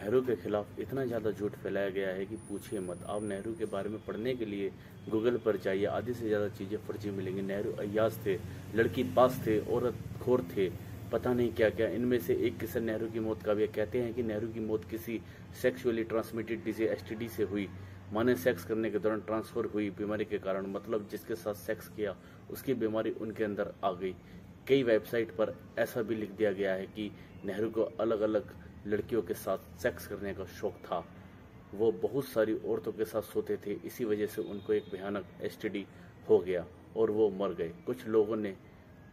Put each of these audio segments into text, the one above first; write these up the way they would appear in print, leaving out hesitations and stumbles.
नेहरू के खिलाफ इतना ज़्यादा झूठ फैलाया गया है कि पूछिए मत। आप नेहरू के बारे में पढ़ने के लिए गूगल पर जाइए, आधी से ज़्यादा चीज़ें फर्जी मिलेंगी। नेहरू अय्याश थे, लड़की पास थे, औरत खोर थे, पता नहीं क्या क्या। इनमें से एक किस्सा नेहरू की मौत का भी कहते हैं कि नेहरू की मौत किसी सेक्सुअली ट्रांसमिटेड डिजीज एसटीडी से हुई। माने सेक्स करने के दौरान ट्रांसफर हुई बीमारी के कारण, मतलब जिसके साथ सेक्स किया उसकी बीमारी उनके अंदर आ गई। कई वेबसाइट पर ऐसा भी लिख दिया गया है कि नेहरू को अलग अलग लड़कियों के साथ सेक्स करने का शौक था। वो बहुत सारी औरतों के साथ सोते थे, इसी वजह से उनको एक भयानक एसटीडी हो गया और वो मर गए। कुछ लोगों ने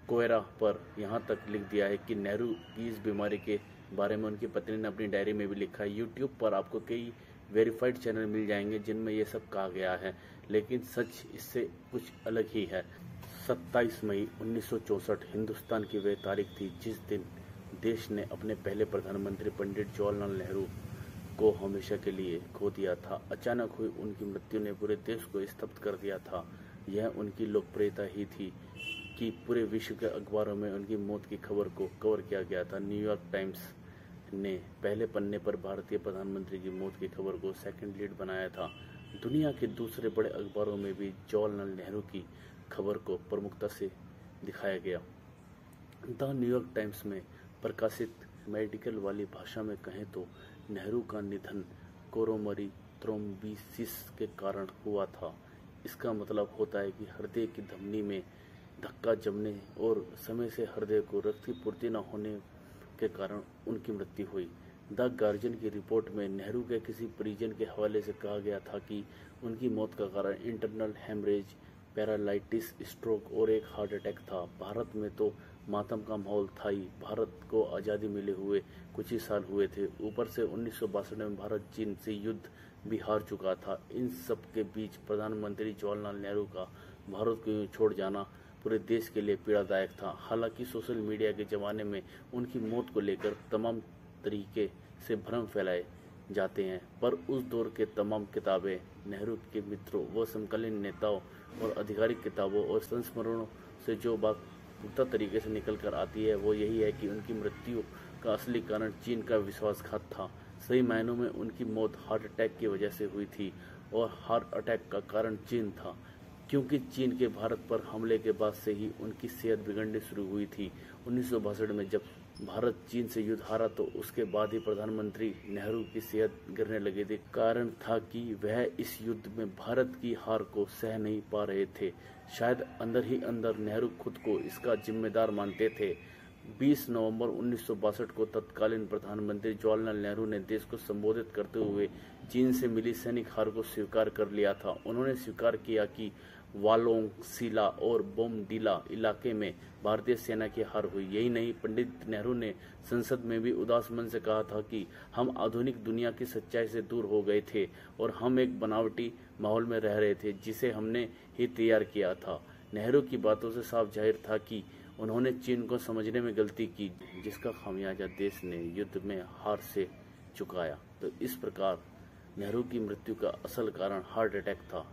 कोयरा पर यहाँ तक लिख दिया है कि नेहरू की इस बीमारी के बारे में उनकी पत्नी ने अपनी डायरी में भी लिखा है। यूट्यूब पर आपको कई वेरीफाइड चैनल मिल जाएंगे जिनमें ये सब कहा गया है, लेकिन सच इससे कुछ अलग ही है। 27 मई 1964 हिंदुस्तान की वह तारीख थी जिस दिन देश ने अपने पहले प्रधानमंत्री पंडित जवाहरलाल नेहरू को हमेशा के लिए खो दिया था। अचानक हुई उनकी मृत्यु ने पूरे देश को स्तब्ध कर दिया था। यह उनकी लोकप्रियता ही थी कि पूरे विश्व के अखबारों में उनकी मौत की खबर को कवर किया गया था। न्यूयॉर्क टाइम्स ने पहले पन्ने पर भारतीय प्रधानमंत्री की मौत की खबर को सेकंड लीड बनाया था। दुनिया के दूसरे बड़े अखबारों में भी जवाहरलाल नेहरू की खबर को प्रमुखता से दिखाया गया। द न्यूयॉर्क टाइम्स में प्रकाशित मेडिकल वाली भाषा में कहें तो नेहरू का निधन कोरोमरी थ्रोम्बिसिस के कारण हुआ था। इसका मतलब होता है कि हृदय की धमनी में धक्का जमने और समय से हृदय को रक्त की पूर्ति न होने के कारण उनकी मृत्यु हुई। द गार्जियन की रिपोर्ट में नेहरू के किसी परिजन के हवाले से कहा गया था कि उनकी मौत का कारण इंटरनल हेमरेज, पैरालाइटिस, स्ट्रोक और एक हार्ट अटैक था। भारत में तो मातम का माहौल था ही। भारत को आज़ादी मिले हुए कुछ ही साल हुए थे, ऊपर से 1962 में भारत चीन से युद्ध भी हार चुका था। इन सब के बीच प्रधानमंत्री जवाहरलाल नेहरू का भारत को छोड़ जाना पूरे देश के लिए पीड़ादायक था। हालांकि सोशल मीडिया के ज़माने में उनकी मौत को लेकर तमाम तरीके से भ्रम फैलाए जाते हैं, पर उस दौर के तमाम किताबें, नेहरू के मित्रों व समकालीन नेताओं और आधिकारिक किताबों और संस्मरणों से जो बात पुख्ता तरीके से निकल कर आती है वो यही है कि उनकी मृत्यु का असली कारण चीन का विश्वासघात था। सही मायनों में उनकी मौत हार्ट अटैक की वजह से हुई थी और हार्ट अटैक का कारण चीन था, क्योंकि चीन के भारत पर हमले के बाद से ही उनकी सेहत बिगड़नी शुरू हुई थी। 1962 में जब भारत चीन से युद्ध हारा तो उसके बाद ही प्रधानमंत्री नेहरू की सेहत गिरने लगी थी। कारण था कि वह इस युद्ध में भारत की हार को सह नहीं पा रहे थे। शायद अंदर ही अंदर नेहरू खुद को इसका जिम्मेदार मानते थे। 20 नवंबर 1962 को तत्कालीन प्रधानमंत्री जवाहरलाल नेहरू ने देश को संबोधित करते हुए चीन से मिली सैनिक हार को स्वीकार कर लिया था। उन्होंने स्वीकार किया कि वालोंग, सिला और बोमडीला इलाके में भारतीय सेना की हार हुई। यही नहीं, पंडित नेहरू ने संसद में भी उदास मन से कहा था कि हम आधुनिक दुनिया की सच्चाई से दूर हो गए थे और हम एक बनावटी माहौल में रह रहे थे जिसे हमने ही तैयार किया था। नेहरू की बातों से साफ जाहिर था कि उन्होंने चीन को समझने में गलती की, जिसका खामियाजा देश ने युद्ध में हार से चुकाया। तो इस प्रकार नेहरू की मृत्यु का असल कारण हार्ट अटैक था।